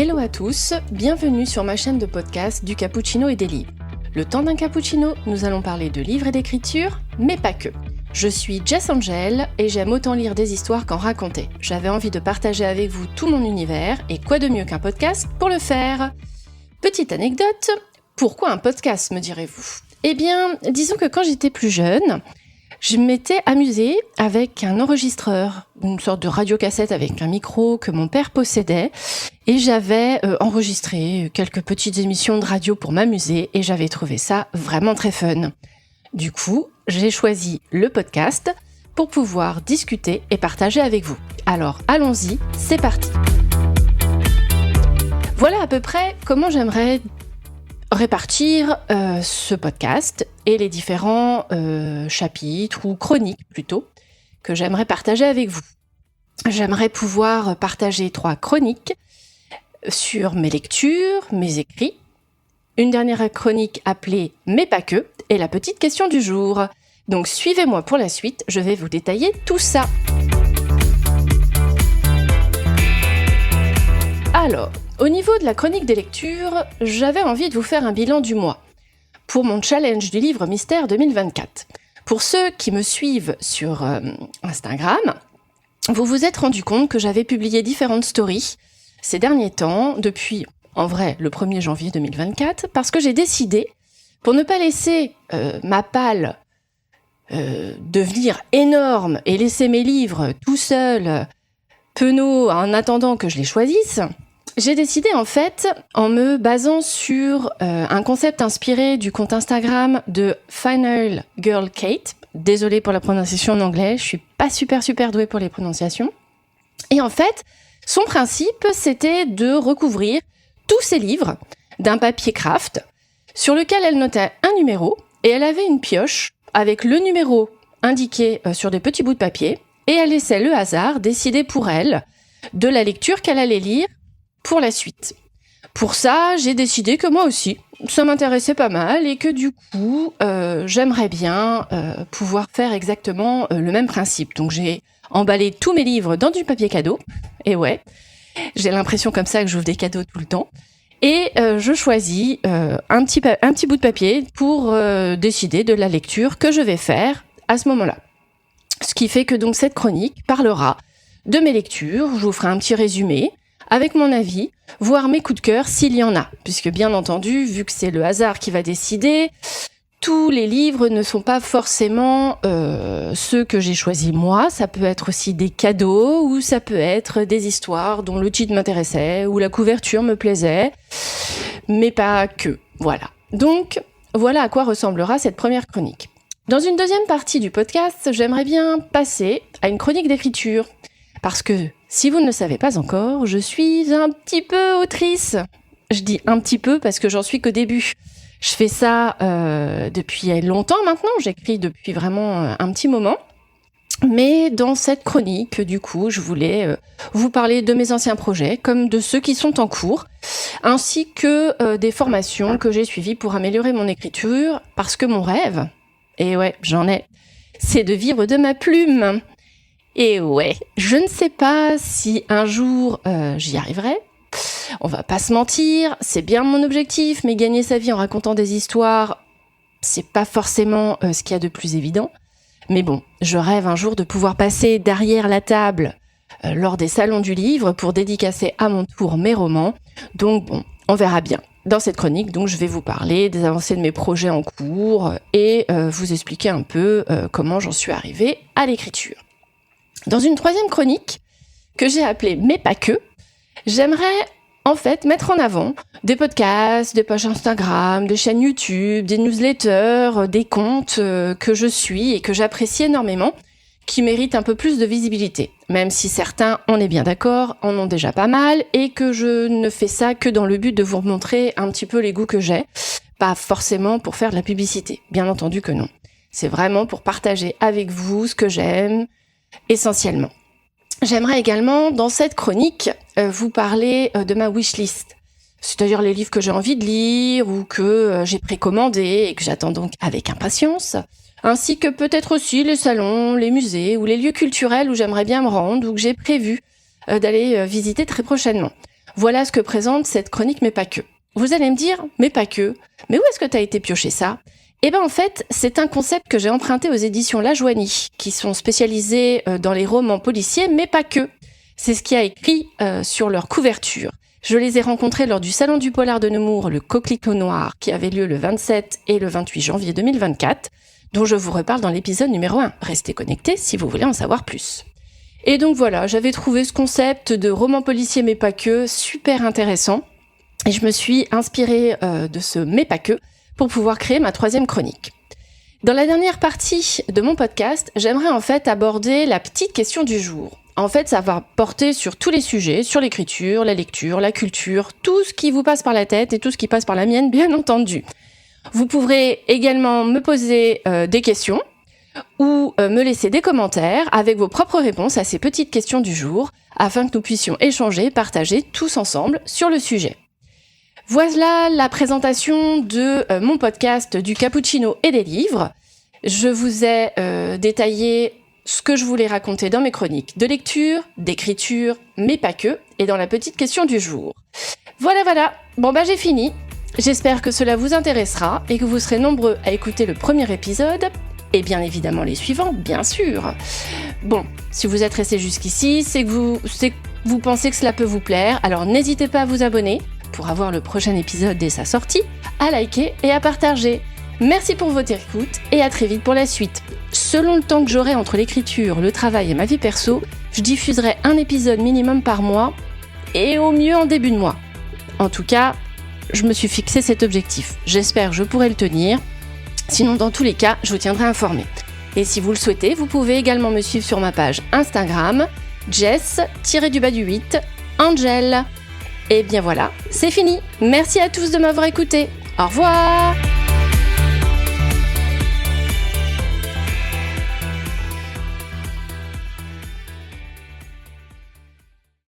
Hello à tous, bienvenue sur ma chaîne de podcast du cappuccino et des livres. Le temps d'un cappuccino, nous allons parler de livres et d'écriture, mais pas que. Je suis Jess Angel et j'aime autant lire des histoires qu'en raconter. J'avais envie de partager avec vous tout mon univers et quoi de mieux qu'un podcast pour le faire ? Petite anecdote, pourquoi un podcast me direz-vous ? Eh bien, disons que quand j'étais plus jeune, je m'étais amusée avec un enregistreur, une sorte de radiocassette avec un micro que mon père possédait, et j'avais enregistré quelques petites émissions de radio pour m'amuser, et j'avais trouvé ça vraiment très fun. Du coup, j'ai choisi le podcast pour pouvoir discuter et partager avec vous. Alors, allons-y, c'est parti. Voilà à peu près comment j'aimerais répartir ce podcast et les différents chapitres ou chroniques plutôt que j'aimerais partager avec vous. J'aimerais pouvoir partager 3 chroniques sur mes lectures, mes écrits, une dernière chronique appelée « Mais pas que » et la petite question du jour. Donc suivez-moi pour la suite, je vais vous détailler tout ça. Alors, au niveau de la chronique des lectures, j'avais envie de vous faire un bilan du mois pour mon challenge du livre mystère 2024. Pour ceux qui me suivent sur Instagram, vous vous êtes rendu compte que j'avais publié différentes stories ces derniers temps, depuis, en vrai, le 1er janvier 2024, parce que j'ai décidé, pour ne pas laisser ma palle devenir énorme et laisser mes livres tout seuls, penauds, en attendant que je les choisisse, j'ai décidé en fait, en me basant sur un concept inspiré du compte Instagram de Final Girl Kate. Désolée pour la prononciation en anglais, je suis pas super douée pour les prononciations. Et en fait, son principe, c'était de recouvrir tous ses livres d'un papier craft sur lequel elle notait un numéro et elle avait une pioche avec le numéro indiqué sur des petits bouts de papier et elle laissait le hasard décider pour elle de la lecture qu'elle allait lire pour la suite. Pour ça, j'ai décidé que moi aussi, ça m'intéressait pas mal et que du coup, j'aimerais bien pouvoir faire exactement le même principe. Donc j'ai emballé tous mes livres dans du papier cadeau. Et ouais, j'ai l'impression comme ça que j'ouvre des cadeaux tout le temps. Et je choisis un petit bout de papier pour décider de la lecture que je vais faire à ce moment-là. Ce qui fait que donc cette chronique parlera de mes lectures. Je vous ferai un petit résumé avec mon avis, voire mes coups de cœur s'il y en a. Puisque bien entendu, vu que c'est le hasard qui va décider, tous les livres ne sont pas forcément ceux que j'ai choisis moi. Ça peut être aussi des cadeaux ou ça peut être des histoires dont le titre m'intéressait ou la couverture me plaisait, mais pas que. Voilà. Donc, voilà à quoi ressemblera cette première chronique. Dans une deuxième partie du podcast, j'aimerais bien passer à une chronique d'écriture. Parce que, si vous ne le savez pas encore, je suis un petit peu autrice. Je dis un petit peu parce que j'en suis qu'au début. Je fais ça depuis longtemps maintenant, j'écris depuis vraiment un petit moment. Mais dans cette chronique, du coup, je voulais vous parler de mes anciens projets, comme de ceux qui sont en cours, ainsi que des formations que j'ai suivies pour améliorer mon écriture, parce que mon rêve, et ouais, j'en ai, c'est de vivre de ma plume. Et ouais, je ne sais pas si un jour j'y arriverai. On va pas se mentir, c'est bien mon objectif, mais gagner sa vie en racontant des histoires, c'est pas forcément ce qu'il y a de plus évident. Mais bon, je rêve un jour de pouvoir passer derrière la table lors des salons du livre pour dédicacer à mon tour mes romans. Donc bon, on verra bien. Dans cette chronique, donc, je vais vous parler des avancées de mes projets en cours et vous expliquer un peu comment j'en suis arrivée à l'écriture. Dans une troisième chronique, que j'ai appelée « Mais pas que », j'aimerais en fait mettre en avant des podcasts, des pages Instagram, des chaînes YouTube, des newsletters, des comptes que je suis et que j'apprécie énormément, qui méritent un peu plus de visibilité. Même si certains, on est bien d'accord, en ont déjà pas mal et que je ne fais ça que dans le but de vous montrer un petit peu les goûts que j'ai, pas forcément pour faire de la publicité. Bien entendu que non. C'est vraiment pour partager avec vous ce que j'aime, essentiellement. J'aimerais également, dans cette chronique, vous parler de ma wishlist. C'est-à-dire les livres que j'ai envie de lire ou que j'ai précommandés et que j'attends donc avec impatience. Ainsi que peut-être aussi les salons, les musées ou les lieux culturels où j'aimerais bien me rendre ou que j'ai prévu d'aller visiter très prochainement. Voilà ce que présente cette chronique Mais pas que. Vous allez me dire, mais pas que, mais où est-ce que t'as été piocher ça ? Eh bien en fait, c'est un concept que j'ai emprunté aux éditions La Joanie, qui sont spécialisées dans les romans policiers, mais pas que. C'est ce qui a écrit sur leur couverture. Je les ai rencontrés lors du Salon du Polar de Nemours, le Coquelicot Noir, qui avait lieu le 27 et le 28 janvier 2024, dont je vous reparle dans l'épisode numéro 1. Restez connectés si vous voulez en savoir plus. Et donc voilà, j'avais trouvé ce concept de roman policier mais pas que super intéressant, et je me suis inspirée de ce mais pas que pour pouvoir créer ma 3e chronique. Dans la dernière partie de mon podcast, j'aimerais en fait aborder la petite question du jour. En fait, ça va porter sur tous les sujets, sur l'écriture, la lecture, la culture, tout ce qui vous passe par la tête et tout ce qui passe par la mienne, bien entendu. Vous pourrez également me poser des questions ou me laisser des commentaires avec vos propres réponses à ces petites questions du jour, afin que nous puissions échanger, partager tous ensemble sur le sujet. Voilà la présentation de mon podcast du cappuccino et des livres. Je vous ai détaillé ce que je voulais raconter dans mes chroniques de lecture, d'écriture, mais pas que, et dans la petite question du jour. Voilà. Bon j'ai fini. J'espère que cela vous intéressera et que vous serez nombreux à écouter le premier épisode, et bien évidemment les suivants, bien sûr. Bon, si vous êtes resté jusqu'ici, c'est que vous pensez que cela peut vous plaire, alors n'hésitez pas à vous abonner pour avoir le prochain épisode dès sa sortie, à liker et à partager. Merci pour votre écoute et à très vite pour la suite. Selon le temps que j'aurai entre l'écriture, le travail et ma vie perso, je diffuserai un épisode minimum par mois et au mieux en début de mois. En tout cas, je me suis fixé cet objectif. J'espère que je pourrai le tenir. Sinon, dans tous les cas, je vous tiendrai informé. Et si vous le souhaitez, vous pouvez également me suivre sur ma page Instagram, Jess-8 Angel. Et bien voilà, c'est fini. Merci à tous de m'avoir écouté. Au revoir!